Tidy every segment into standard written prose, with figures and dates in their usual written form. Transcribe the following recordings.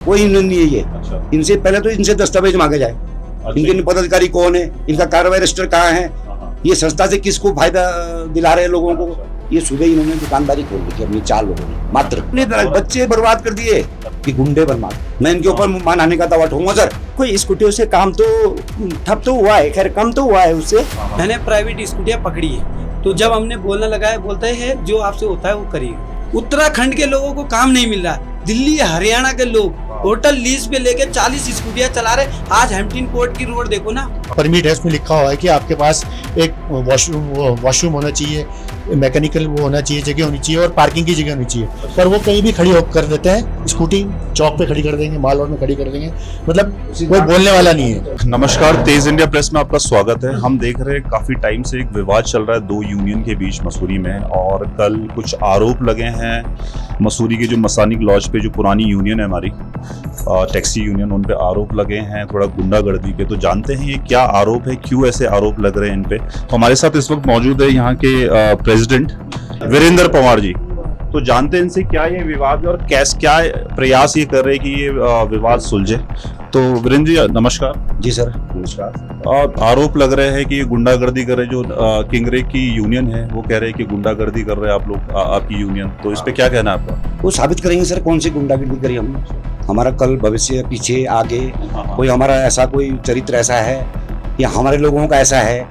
कोई यूनियन नहीं है ये। अच्छा। इनसे पहले तो इनसे दस्तावेज मांगे जाए, इनके पदाधिकारी कौन है, इनका कार्रवाई रजिस्टर कहाँ है, ये संस्था से किसको फायदा दिला रहे हैं लोगों को। ये सुबह इन्होंने दुकानदारी खोल दी अपनी 4 लोगों ने मात्र, अपने बच्चे बर्बाद कर दिए कि गुंडे बर्बाद। मैं इनके ऊपर मानहानि का दावा ठोंगा सर। कोई स्कूटियों से काम तो ठप तो हुआ है, खैर कम तो हुआ है उससे। मैंने प्राइवेट स्कूटियाँ पकड़ी है, तो जब हमने बोलने लगाया, बोलता है जो आपसे होता है वो करिए। उत्तराखंड के लोगों को काम नहीं मिल रहा है, दिल्ली हरियाणा के लोग होटल लीज पे लेके 40 स्कूटियाँ चला रहे। आज हैम्पटन कोर्ट की रोड देखो ना, परमिट है, उसमें लिखा हुआ है कि आपके पास एक वॉशरूम होना चाहिए, मैकेनिकल वो होना चाहिए, जगह होनी चाहिए और पार्किंग की जगह होनी चाहिए। पर वो कहीं भी खड़ी कर देते हैं, स्कूटी चौक पे खड़ी कर देंगे, माल रोड में खड़ी कर देंगे, मतलब कोई बोलने वाला नहीं है। नमस्कार, तेज इंडिया प्रेस में आपका स्वागत है। हम देख रहे हैं काफी टाइम से एक विवाद चल रहा है 2 यूनियन के बीच मसूरी में, और कल कुछ आरोप लगे हैं मसूरी के जो मसानिक लॉज पे जो पुरानी यूनियन है हमारी टैक्सी यूनियन, उन पे आरोप लगे हैं थोड़ा गुंडागर्दी के। तो जानते हैं ये क्या आरोप है, क्यों ऐसे आरोप लग रहे हैं इन पे। तो हमारे साथ इस वक्त मौजूद है यहाँ के प्रेसिडेंट वीरेंद्र पवार जी। तो जानते हैं इनसे क्या ये विवाद है और क्या प्रयास ये कर रहे हैं कि ये विवाद सुलझे। तो वीरेंद्र जी नमस्कार। जी सर नमस्कार। आरोप लग रहे हैं कि ये गुंडागर्दी कर रहे हैं, जो किंगरे की यूनियन है वो कह रहे हैं कि गुंडागर्दी कर रहे हैं आप लोग, आपकी यूनियन। तो इस पे क्या कहना है आपका? वो साबित करेंगे सर कौन सी गुंडागर्दी करी हमने। हमारा कल भविष्य पीछे आगे कोई हमारा ऐसा कोई चरित्र ऐसा है या हमारे लोगों का ऐसा है।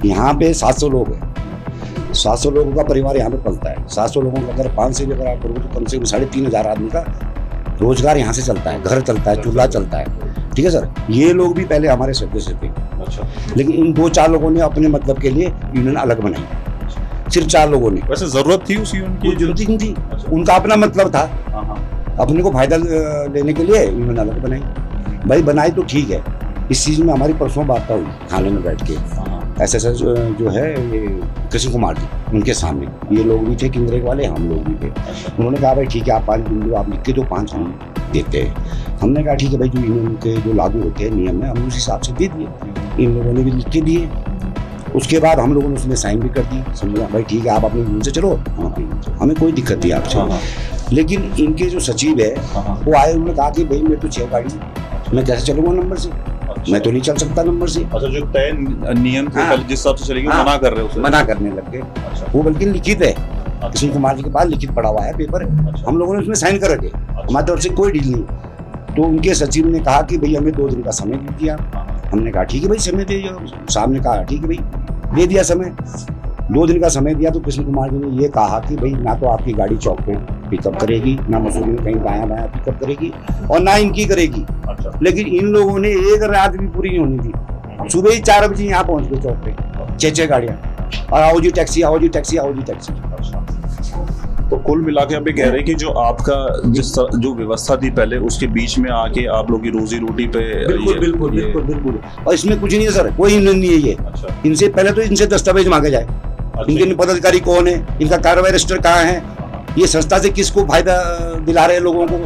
यहाँ पे 700 लोग हैं, 700 लोगों का परिवार यहाँ पे पलता है। 700 लोगों का अगर 5 से भी अगर आप करोगे तो कम से कम 3,500 आदमी का रोजगार यहाँ से चलता है, घर चलता है, चूल्हा चलता है। ठीक है सर, ये लोग भी पहले हमारे सदस्य थे। अच्छा। लेकिन इन 2-4 लोगों ने अपने मतलब के लिए यूनियन अलग बनाई, सिर्फ 4 लोगों ने। वैसे जरूरत थी उस यूनियन की? जरूरत ही नहीं थी, उनका अपना मतलब था, अपने को फायदा लेने के लिए यूनियन अलग बनाई। भाई बनाई तो ठीक है, इस चीज में हमारी परसों वार्ता हुई खाने में बैठ के। एसएसएस जो है ये कृष्ण कुमार जी, उनके सामने ये लोग भी थे, किंगरे वाले हम लोग भी थे। उन्होंने कहा भाई ठीक है, आप 5 बिंदु आप लिख के दो, 5 हम देते हैं। हमने कहा ठीक है भाई, जो यूनियन के जो लागू होते हैं नियम है हम उस हिसाब से दे दिए। इन लोगों ने भी लिख के दिए, उसके बाद हम लोगों ने उसमें साइन भी कर दी। समझा भाई ठीक है, आप अपने यूनियन से चलो, हमें कोई दिक्कत नहीं आपसे। लेकिन इनके जो सचिव है वो आए, उन्होंने कहा कि भाई मैं तो 6 गाड़ी, मैं कैसे चलूंगा नंबर से, मैं तो नहीं चल सकता नंबर से। अच्छा, जो तय नियम के जिस हिसाब से चलेगी मना कर रहे हो, मना करने लग गए। अच्छा। वो बल्कि लिखित है, कृष्ण कुमार जी के पास लिखित पड़ा हुआ है पेपर। अच्छा। हम लोगों ने उसमें साइन कर रखे, हमारी तरफ से कोई डील नहीं। तो उनके सचिव ने कहा कि भाई हमें 2 दिन का समय दे दिया। हमने कहा ठीक है भाई समय दे दिया। साहब ने कहा ठीक है भाई दे दिया समय, 2 दिन का समय दिया। तो कृष्ण कुमार जी ने ये कहा कि भाई ना तो आपकी गाड़ी चौक पे पिकअप करेगी, ना मसूरी में कहीं दायां बायां पिकअप करेगी, और ना इनकी करेगी। अच्छा। लेकिन इन लोगों ने एक रात भी पूरी नहीं होनी थी, सुबह ही 4 बजे यहाँ पहुंच गए चौक पे, 6 गाड़ियां, और आओ जी टैक्सी, आओ जी टैक्सी, आओ जी टैक्सी। तो कुल मिला के आप ये कह रहे हैं कि जो आपका जो व्यवस्था थी पहले, उसके बीच में आके आप लोग की रोजी रोटी पे बिल्कुल। और इसमें कुछ नहीं है सर, कोई यूनियन नहीं है ये। अच्छा। इनसे पहले तो इनसे दस्तावेज मांगे जाए, इनके पदाधिकारी कौन है, इनका कार्रवाई रजिस्टर कहाँ है, ये संस्था से किसको फायदा दिला रहे हैं लोगों को,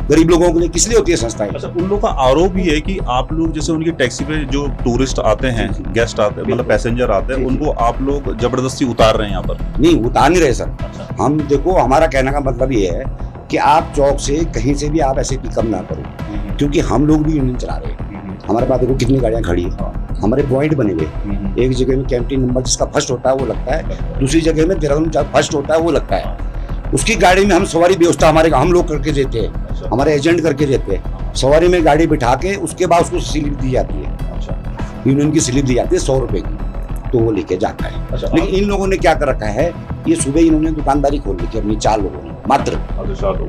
गरीब लोगों के लिए किस लिए होती है संस्थाएं। अच्छा, उन लोगों का आरोप ये है कि आप लोग जैसे उनकी टैक्सी पे जो टूरिस्ट आते हैं, गेस्ट आते हैं, मतलब पैसेंजर आते हैं, उनको आप लोग जबरदस्ती उतार रहे हैं यहाँ पर। नहीं उतार नहीं रहे सर। अच्छा। हम देखो, हमारा कहने का मतलब ये है कि आप चौक से कहीं से भी आप ऐसे पिकअप ना करो, क्योंकि हम लोग भी यूनियन चला रहे हैं। हमारे पास देखो कितनी गाड़ियाँ खड़ी है, हमारे पॉइंट बने हुए। एक जगह में कैंटीन नंबर जिसका फर्स्ट होता है वो लगता है, दूसरी जगह में देहरादून फर्स्ट होता है वो लगता है। उसकी गाड़ी में हम सवारी व्यवस्था हम लोग करके देते हैं, हमारे एजेंट करके देते हैं। सवारी में गाड़ी बिठा के उसके बाद उसको स्लिप दी जाती है। अच्छा। यूनियन की स्लिप दी जाती है 100 रुपए की, तो वो लेके जाता है। अच्छा। लेकिन इन लोगों ने क्या कर रखा है, ये सुबह इन्होंने दुकानदारी खोल ली अपनी 4 लोगों ने मात्र।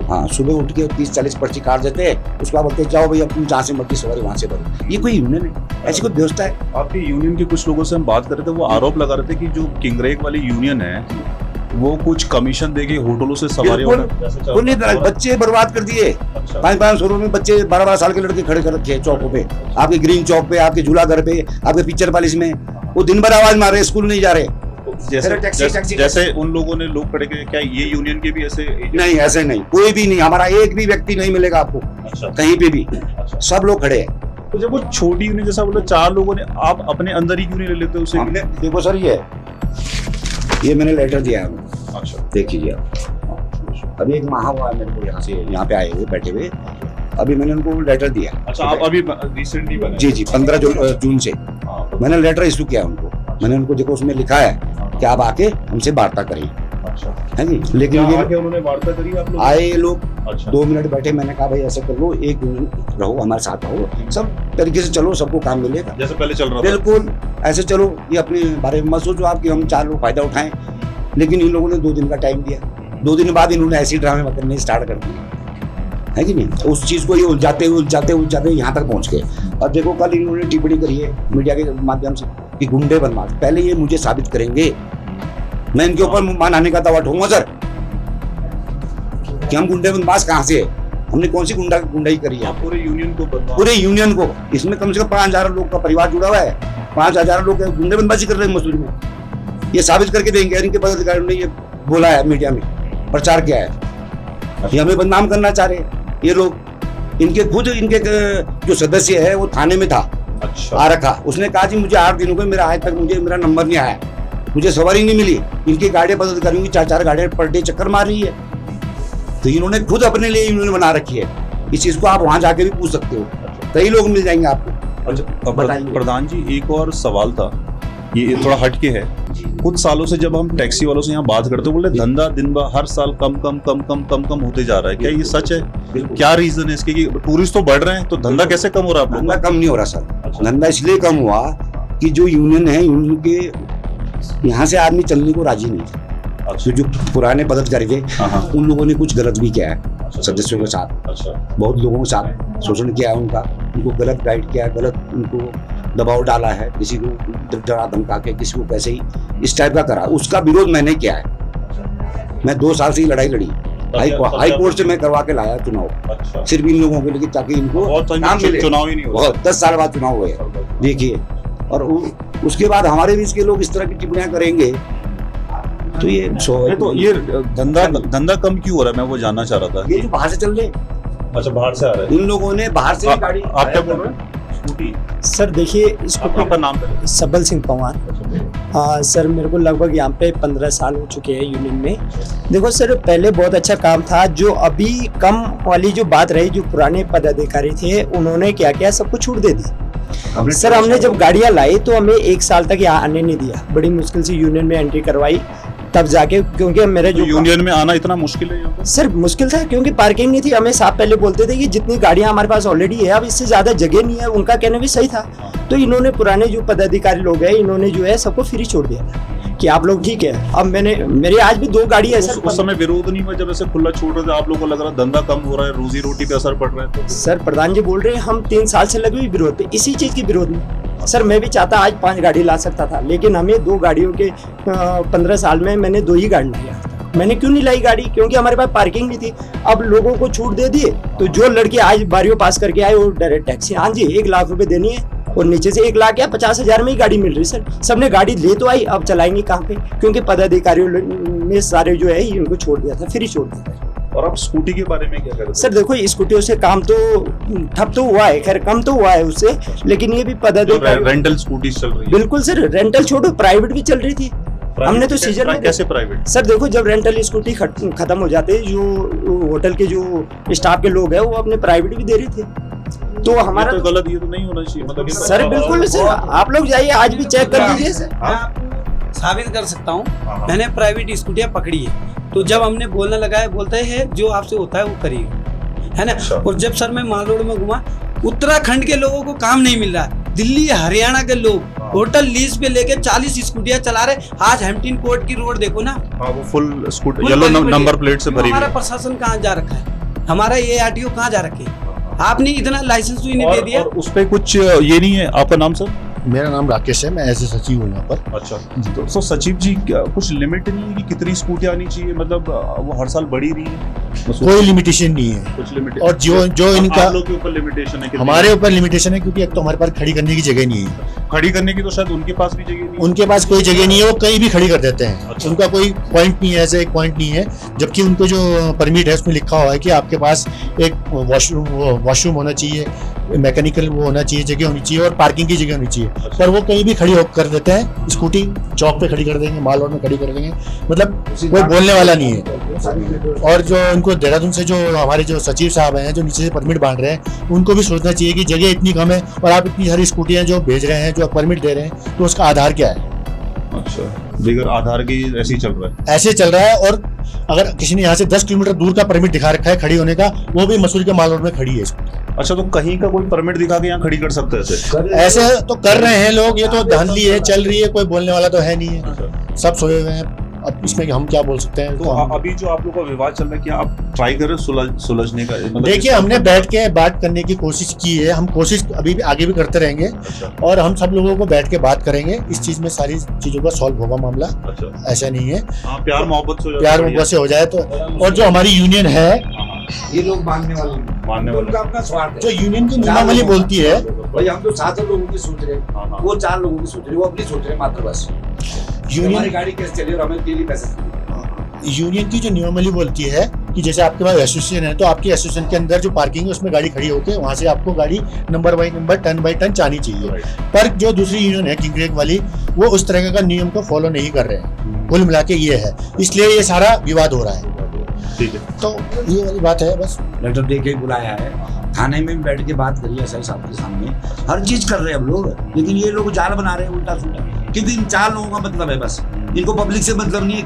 हाँ, सुबह उठ के 30-40 पर्ची काट देते हैं, उसके बाद बोलते हैं जाओ भाई अपनी जहाँ से मर्जी सवारी वहाँ से भरो। ये कोई यूनियन है? ऐसी कोई व्यवस्था है? आपके यूनियन के कुछ लोगों से हम बात कर रहे थे, वो आरोप लगा रहे थे कि जो किंगरेक वाली यूनियन है वो कुछ कमीशन देके होटलों से सवारी बच्चे बर्बाद कर दिए। 500-500 रुपए में बच्चे 12-12 साल के लड़के खड़े कर रखे हैं चौकों पे, आपके ग्रीन चौक पे, आपके झूला घर पे, आपके पिक्चर पैलेस में। वो दिन भर आवाज मार रहे, स्कूल नहीं जा रहे। जैसे उन लोगों ने लोग खड़े किए, क्या ये यूनियन के भी ऐसे? नहीं, ऐसे नहीं, कोई भी नहीं। हमारा एक भी व्यक्ति नहीं मिलेगा आपको। अच्छा। कहीं पे भी। अच्छा। सब लोग खड़े हैं। तो जब वो छोटी यूनियन जैसा बोला 4 लोगों ने, आप अपने अंदर ही क्यों नहीं ले लेते उसे? हमने देखो सर, ये मैंने लेटर दिया है। अच्छा। देख लीजिए आप, अभी 1 माह हुआ है मेरे को यहाँ पे आए हुए बैठे हुए। अभी मैंने उनको लेटर दिया। अच्छा, आप अभी रिसेंटली बने? जी जी, 15 जून से हाँ, मैंने लेटर इशू किया उनको। मैंने उनको देखो उसमें लिखा है कि आप आके हमसे वार्ता करिए, अच्छा, है जी। लेकिन क्या ये आके उन्होंने वार्ता करी आप लोग? आए ये लोग, अच्छा, 2 मिनट बैठे, मैंने कहा भाई ऐसे कर लो, एक दिन रहो हमारे साथ रहो, सब तरीके से चलो, सबको काम मिलेगा। जैसे पहले चल रहा था? बिल्कुल ऐसे चलो, ये अपने बारे में मत सोचो आप कि हम 4 लोग फायदा उठाएं। लेकिन इन लोगों ने 2 दिन का टाइम दिया, 2 दिन बाद इन्होंने ऐसी ड्रामे करने स्टार्ट कर दिए, है कि नहीं। तो उस चीज को ये उलझाते यहाँ तक पहुंच गए। और देखो कल इन्होंने टिप्पणी करी है मीडिया के माध्यम से कि गुंडे बदमाश, पहले ये मुझे साबित करेंगे, मैं इनके ऊपर मानहानि का दावा ठोंगा सर कि हम गुंडे बदमाश कहाँ से है, हमने कौन सी गुंडाई करी है। आप पूरे यूनियन को बदनाम? पूरे यूनियन को, इसमें कम से कम 5000 लोग का परिवार जुड़ा हुआ है, 5000 लोग गुंडे बदमाशी कर रहे हैं मसूरी में। ये साबित करके देंगे, इनके पदाधिकारियों ने ये बोला है, मीडिया में प्रचार किया है, ये हमें बदनाम करना चाह रहे हैं ये लोग। इनके खुद इनके जो सदस्य है वो थाने में था, अच्छा, आ रखा, उसने कहा जी मुझे 8 दिन हो गए, मेरा आज तक मेरा नंबर नहीं आया, मुझे सवारी नहीं मिली। इनकी गाड़ियां पदाधिकारियों की 4-4 गाड़ियां पर डे चक्कर मार रही है। तो इन्होंने खुद अपने लिए इन्होंने बना रखी है। इस चीज को आप वहां जाके भी पूछ सकते हो, कई लोग मिल जाएंगे आपको। अच्छा, बताइए। प्रधान जी, एक और सवाल था, ये थोड़ा हटके है। कुछ सालों से जब हम टैक्सी वालों से यहाँ बात करते हैं, बोले धंधा दिन ब हर साल कम होते जा रहा है, क्या ये सच है? क्या रीजन है इसके कि टूरिस्ट तो बढ़ रहे हैं, तो धंधा कैसे कम हो रहा है आप लोग? धंधा कम नहीं हो रहा सर, धंधा इसलिए कम हुआ कि जो यूनियन है, यूनियन के यहाँ से आदमी चलने को राजी नहीं है। अच्छा, जो पुराने पदाधिकारी थे हाँ, उन लोगों ने कुछ गलत भी किया है सदस्यों के साथ, अच्छा, बहुत लोगों के साथ शोषण किया है उनका, उनको गलत गाइड किया, गलत उनको दबाव डाला है, किसी को डरा धमका के, किसी को कैसे ही इस टाइप का करा। उसका विरोध मैंने किया है। मैं 2 साल से ही लड़ाई लड़ी, हाई कोर्ट से मैं करवा के लाया चुनाव, अच्छा, सिर्फ इन लोगों के लिए, ताकि इनको बहुत काम मिले। चुनाव ही नहीं हो बहुत 10 साल बाद चुनाव हुए, देखिए। और उसके बाद हमारे बीच के लोग इस तरह की टिप्पणियां करेंगे तो ये तो ये धंधा कम क्यों हो रहा है, मैं वो जानना चाह रहा था। ये जो बाहर से चल रहे, अच्छा, बाहर से आ रहा है, इन लोगों ने बाहर से गाड़ी। आप क्या बोल रहे हैं? स्कूटी? सर देखिए, इसको आपका नाम है? सबल सिंह पवार। हाँ सर, मेरे को लगभग यहाँ पे 15 साल हो चुके हैं यूनियन में। देखो सर, पहले बहुत अच्छा काम था, जो अभी कम वाली जो बात रही, जो पुराने पदाधिकारी थे उन्होंने क्या किया, सबको छूट दे दी। सर हमने जब गाड़ियाँ लाई तो हमें 1 साल तक यहाँ आने नहीं दिया, बड़ी मुश्किल से यूनियन में एंट्री करवाई, तब जाके, क्योंकि मेरे जो यूनियन में आना इतना मुश्किल है यहाँ पे? सर मुश्किल था क्योंकि पार्किंग नहीं थी। हमें साहब पहले बोलते थे कि जितनी गाड़ियां हमारे पास ऑलरेडी है, अब इससे ज्यादा जगह नहीं है। उनका कहना भी सही था। तो इन्होंने, पुराने जो पदाधिकारी लोग हैं, इन्होंने जो है सबको फ्री छोड़ दिया था कि आप लोग ठीक है। अब मेरे आज भी 2 गाड़ी है सर। उस समय विरोध नहीं हुआ जब ऐसे खुला छोड़ रहे थे? आप लोगों को लग रहा धंधा कम हो रहा है, रोजी रोटी पे असर पड़ रहा है? तो सर प्रधान जी बोल रहे हैं हम 3 साल से लगे हुए विरोध पे, इसी चीज के विरोध में। सर मैं भी चाहता आज 5 गाड़ी ला सकता था, लेकिन हमें 2 गाड़ियों के 15 साल में मैंने 2 ही गाड़ी लाई। मैंने क्यों नहीं लाई गाड़ी? क्योंकि हमारे पास पार्किंग नहीं थी। अब लोगों को छूट दे दिए, तो जो लड़के आज बारियों पास करके आए वो डायरेक्ट टैक्सी, हाँ जी 1 लाख रुपए देनी है, और नीचे से 1 लाख या 50,000 में ही गाड़ी मिल रही। सर सबने गाड़ी ले तो आई, अब चलाएंगे कहाँ पे? क्योंकि पदाधिकारियों ने सारे जो है इनको छोड़ दिया था, फ्री छोड़ दिया था। और आप स्कूटी के बारे में क्या कहते हैं? सर देखो, स्कूटियों से काम तो ठप तो हुआ है, खैर कम तो हुआ है उससे, लेकिन ये भी पदाधिकारी रेंटल स्कूटी चल रही है? बिल्कुल सर, रेंटल छोड़ो, प्राइवेट भी चल रही थी। हमने तो सीजन में कैसे प्राइवेट? सर देखो, जब रेंटल स्कूटी खत्म हो जाते, जो होटल के जो स्टाफ के लोग हैं वो अपने प्राइवेट भी दे रहे थे। तो हमारा तो गलत, ये तो नहीं होना चाहिए मतलब। सर बिल्कुल सर, आप लोग जाइए आज भी चेक कर लीजिए सर। मैं आपको साबित कर सकता हूँ, मैंने प्राइवेट स्कूटियाँ पकड़ी है। तो जब हमने बोलने लगाया, बोलता है जो आपसे होता है वो करिए, है ना। और जब सर मैं माल रोड में घुमा, उत्तराखंड के लोगों को काम नहीं मिल रहा, दिल्ली हरियाणा के लोग होटल लीज पे लेके 40 स्कूटियाँ चला रहे। आज हैम्पटन कोर्ट की रोड देखो ना, हाँ वो full scooty yellow number plate से भरी हुई है। हमारा प्रशासन कहाँ जा रखा है, हमारा ये आरटीओ कहाँ जा रखे? आपने इतना लाइसेंस तो नहीं दे दिया। और उस पे कुछ ये नहीं है। आपका नाम सर? मेरा नाम राकेश है, मैं एज ए सचिव हूँ यहाँ पर। अच्छा, तो सचिव जी क्या कुछ लिमिट नहीं है कि कितनी स्कूटियाँ आनी चाहिए? मतलब वो हर साल बढ़ी रही है? कोई लिमिटेशन नहीं है। कुछ लिमिटेशन? और जो इनका, आप लोग के ऊपर लिमिटेशन है? हमारे ऊपर लिमिटेशन है, क्योंकि एक तो हमारे पास खड़ी करने की जगह नहीं है। खड़ी करने की तो शायद उनके पास भी जगह नहीं है। उनके पास कोई जगह नहीं है, वो कहीं भी खड़ी कर देते हैं। अच्छा। उनका कोई पॉइंट नहीं है, ऐसे एक पॉइंट नहीं है। जबकि उनको जो परमिट है उसमें लिखा हुआ है कि आपके पास एक वॉशरूम होना चाहिए, मैकेनिकल वो होना चाहिए, जगह होनी चाहिए, और पार्किंग की जगह होनी चाहिए। पर वो कहीं भी खड़ी कर देते हैं। स्कूटी चौक पे खड़ी कर देंगे, माल रोड में खड़ी कर देंगे, मतलब कोई बोलने वाला नहीं है। और जो इनको देहरादून से जो हमारे जो सचिव साहब हैं जो नीचे से परमिट बांट रहे हैं, उनको भी सोचना चाहिए कि जगह इतनी कम है और आप इतनी सारी स्कूटियाँ जो भेज रहे हैं, जो परमिट दे रहे हैं, तो उसका आधार क्या है? अच्छा, बगैर आधार के ऐसे ही चल रहा है? ऐसे चल रहा है। और अगर किसी ने यहाँ से 10 किलोमीटर दूर का परमिट दिखा रखा है खड़ी होने का, वो भी मसूरी के माल रोड में खड़ी है। अच्छा, तो कहीं का कोई परमिट दिखा के यहाँ खड़ी कर सकते हैं? ऐसे तो कर रहे हैं लोग, ये तो धांधली है, चल रही है, कोई बोलने वाला तो है नहीं है, अच्छा। सब सोए हुए हैं। अब इसमें हम क्या बोल सकते हैं? तो अभी जो आप लोग का विवाद चल रहा है, क्या आप ट्राई कर रहे हो सुलझने का? मतलब देखिए, हमने बैठ के बात करने की कोशिश की है, हम कोशिश अभी भी आगे भी करते रहेंगे। अच्छा। और हम सब लोगों को बैठ के बात करेंगे, इस चीज में सारी चीजों का सॉल्व होगा मामला। अच्छा, ऐसा नहीं है, हाँ, प्यार मोहब्बत से हो जाए, प्यार मोहब्बत से हो जाए तो। और जो हमारी यूनियन है, ये लोग मानने वाले नहीं। मानने वाले उनका अपना स्वार्थ जो है। यूनियन की नियमावली बोलती है, भाई हम तो 7 लोगों की सोच रहे हाँ, हाँ। हैं, वो 4 लोगों की सोच रहे हैं, वो अपनी सोच रहे हैं मात्र बस। हमारी यूनियन गाड़ी कैसे चली और हमें डेली पैसे यूनियन की जो नियमावली बोलती है कि जैसे आपके पास एसोसिएशन है, तो आपकी एसोसिएशन के अंदर जो पार्किंग है उसमें गाड़ी खड़ी होकर वहां से आपको गाड़ी number by number, turn by turn जानी चाहिए। पर जो दूसरी यूनियन है किंग ग्रेग वाली, वो उस तरह का नियम को फॉलो नहीं कर रहे हैं। कुल मिला के ये है, इसलिए ये सारा विवाद हो रहा है। ठीक है, तो ये वाली बात है बस। लेटर दे के बुलाया है, थाने में भी बैठ के बात करी है सर साहब के सामने, हर चीज कर रहे हैं हम लोग। लेकिन ये लोग जाल बना रहे हैं उल्टा सुल्टा, क्योंकि इन 4 लोगों का मतलब है बस। इनको पब्लिक से मतलब नहीं है,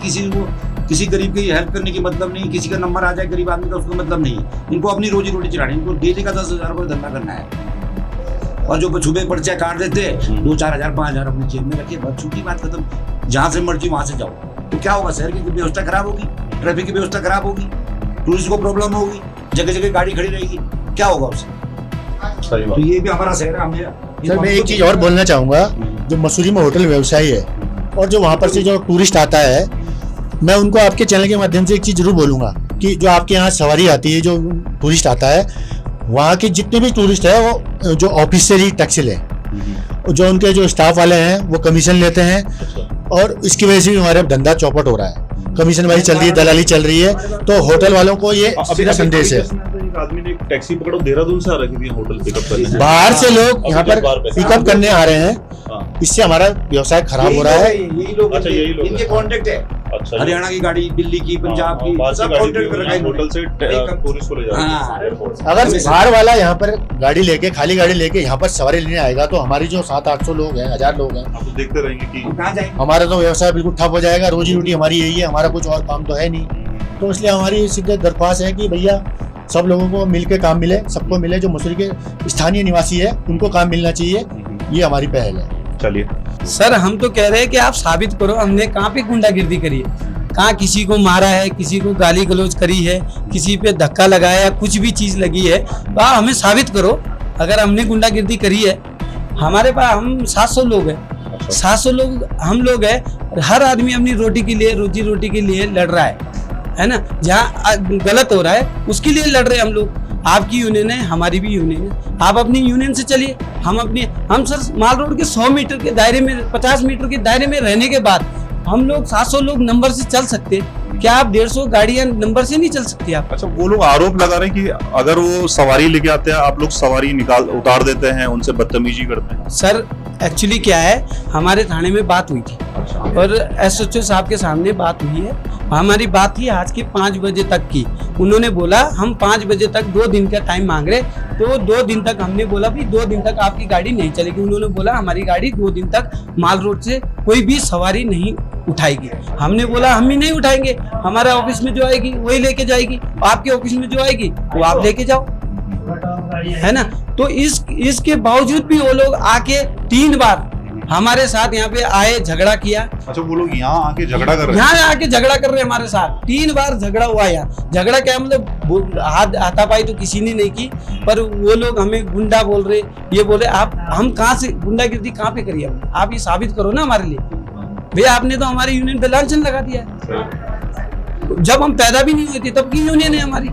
किसी गरीब की हेल्प करने की मतलब नहीं, किसी का नंबर आ जाए गरीब आदमी का उसका मतलब नहीं है। इनको अपनी रोजी रोटी चलानी, इनको डेली का 10,000 रुपये धंधा करना है। और जो छुपे पर्चे काट देते हैं 2-4 हज़ार 5,000 अपनी जेब में रखे, बस छुट्टी बात खत्म। जहाँ से मर्जी वहाँ से जाओ, तो क्या होगा? शहर की व्यवस्था खराब होगी, ट्रैफिक की व्यवस्था खराब होगी, टूरिस्ट को प्रॉब्लम होगी, जगह जगह गाड़ी खड़ी रहेगी, क्या होगा उससे? सही बात। तो ये भी हमारा शहर है। हमें सर, मैं एक चीज और बोलना चाहूंगा, जो मसूरी में होटल व्यवसाय है और जो वहाँ पर से जो टूरिस्ट आता है, मैं उनको आपके चैनल के माध्यम से एक चीज जरूर बोलूंगा कि जो आपके यहाँ सवारी आती है, जो टूरिस्ट आता है, वहाँ के जितने भी टूरिस्ट है वो जो ऑफिशियली टैक्सी है, जो उनके जो स्टाफ वाले हैं वो कमीशन लेते हैं। और इसकी वजह से भी हमारा धंधा चौपट हो रहा है, कमीशनबाजी चल रही है, दलाली चल रही है। तो होटल वालों को ये सीधा संदेश है। एक आदमी ने एक टैक्सी पकड़ो, देहरादून से आ रखी थी होटल पिकअप करने, बाहर से लोग यहाँ पर पिकअप करने आ रहे हैं, इससे हमारा व्यवसाय खराब हो रहा है। यही लोग, अच्छा, यही लोग इनके कॉन्टेक्ट है। अच्छा, हरियाणा की गाड़ी, दिल्ली की, पंजाब की, सब कॉन्टेक्ट कर रखा है होटल से टूरिस्ट को ले जा हाँ। अगर बाहर वाला यहाँ पर गाड़ी लेके, खाली गाड़ी लेके यहाँ पर सवारी लेने आएगा, तो हमारी जो 700-800 लोग हैं, 1000 लोग हैं, आप तो देखते रहेंगे कि कहाँ जाएंगे? हमारा तो व्यवसाय बिल्कुल ठप हो जाएगा। रोजी रोटी हमारी यही है, हमारा कुछ और काम तो है नहीं। तो इसलिए हमारी सीधे दरख्वास्त है कि भैया सब लोगों को मिल के काम मिले, सबको मिले। जो मसूरी के स्थानीय निवासी है उनको काम मिलना चाहिए, ये हमारी पहल है। चलिए सर, हम तो कह रहे हैं कि आप साबित करो हमने कहाँ पे गुंडागिर्दी करी है, कहाँ किसी को मारा है, किसी को गाली गलौज करी है, किसी पे धक्का लगाया है, कुछ भी चीज लगी है, तो आप हमें साबित करो। अगर हमने गुंडागिर्दी करी है, हमारे पास हम 700 लोग हैं, 700 लोग हम लोग हैं, हर आदमी अपनी रोटी के लिए, रोजी रोटी के लिए लड़ रहा है ना। जहाँ गलत हो रहा है उसके लिए लड़ रहे हैं हम लोग। आपकी यूनियन है, हमारी भी यूनियन है, आप अपनी यूनियन से चलिए। हम सर माल रोड के 100 मीटर के दायरे में, 50 मीटर के दायरे में रहने के बाद हम लोग 700 लोग नंबर से चल सकते हैं, क्या आप 150 गाड़ियां नंबर से नहीं चल सकती आप? अच्छा, वो लोग आरोप लगा रहे हैं कि अगर वो सवारी लेके आते हैं, आप लोग सवारी उतार देते हैं, उनसे बदतमीजी करते हैं। सर एक्चुअली क्या है, हमारे थाने में बात हुई थी और एसएचओ साहब के सामने बात हुई है। हमारी बात थी आज की 5 बजे तक की। उन्होंने बोला हम 5 बजे तक 2 दिन का टाइम मांग रहे, तो 2 दिन तक हमने बोला भाई 2 दिन तक आपकी गाड़ी नहीं चलेगी। उन्होंने बोला हमारी गाड़ी 2 दिन तक माल रोड से कोई भी सवारी नहीं उठाएगी। हमने बोला हम ही नहीं उठाएंगे, हमारे ऑफिस में जो आएगी वही लेके जाएगी, आपके ऑफिस में जो आएगी वो आप लेके जाओ, है ना। तो इसके बावजूद भी वो लोग आके 3 बार हमारे साथ यहाँ पे आए, झगड़ा किया। अच्छा, वो लोग यहाँ आके झगड़ा कर रहे हैं? यहाँ आके झगड़ा कर रहे हैं हमारे साथ। 3 बार झगड़ा हुआ यहाँ। झगड़ा क्या मतलब, हाथापाई तो किसी ने नहीं की, पर वो लोग हमें गुंडा बोल रहे, ये बोले आप, हम कहाँ से गुंडागिर्दी कहाँ पे करी हमने? आप ये साबित करो ना हमारे लिए। भैया आपने तो हमारी यूनियन पे लांछन लगा दिया है। जब हम पैदा भी नहीं हुए थे तब की यूनियन है हमारी।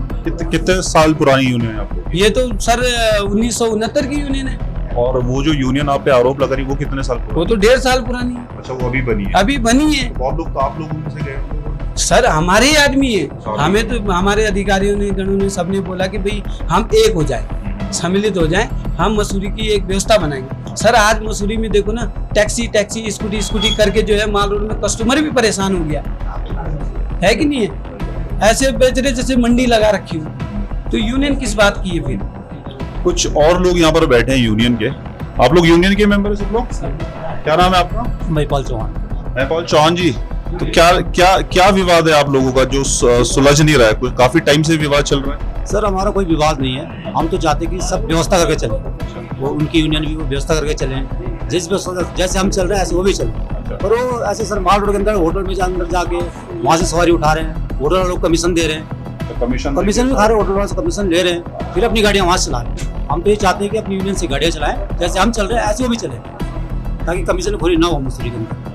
कितने साल पुरानी यूनियन है आपको? ये तो सर 1969 की यूनियन है। और वो जो यूनियन आप पे आरोप लगा रही वो कितने साल पुरानी? वो तो 1.5 साल पुरानी है। अच्छा, वो अभी बनी है? अभी बनी है। बहुत लोग तो आप लोगों में से गए होंगे। सर हमारे ही आदमी है। हमें तो हमारे अधिकारियों ने, गणों ने, सबने बोला कि भाई हम एक हो जाए, सम्मिलित हो जाए, हम मसूरी की एक व्यवस्था बनाएंगे। सर आज मसूरी में देखो ना, टैक्सी स्कूटी करके जो है माल रोड में कस्टमर भी परेशान हो गया है कि नहीं है। ऐसे बेच रहे जैसे मंडी लगा रखी हो। तो यूनियन किस बात की है फिर? कुछ और लोग यहाँ पर बैठे हैं यूनियन के। आप लोग यूनियन के मेंबर हैं सब लोग? क्या नाम है आपका? महिपाल चौहान। महिपाल चौहान जी, तो क्या क्या क्या विवाद है आप लोगों का जो सुलझ नहीं रहा है? कुछ काफी टाइम से विवाद चल रहा है। सर हमारा कोई विवाद नहीं है, हम तो चाहते कि सब व्यवस्था करके चले। वो उनकी यूनियन भी वो व्यवस्था करके चले, जैसे हम चल रहे हैं ऐसे वो भी चले। पर वो ऐसे सर माल रोड के अंदर होटल में अंदर जाके वहाँ से सवारी उठा रहे हैं, होटल वाले लोग कमीशन दे रहे हैं, कमीशन कमीशन भी खा रहे हैं, होटल वाले से कमीशन ले रहे हैं, फिर अपनी गाड़ियाँ वहाँ से चला रहे हैं। हम तो ये चाहते हैं कि अपनी यूनियन से गाड़ियाँ चलाएं, जैसे हम चल रहे हैं ऐसे वो भी चले, ताकि कमीशन खोरी ना हो मसूरी के अंदर।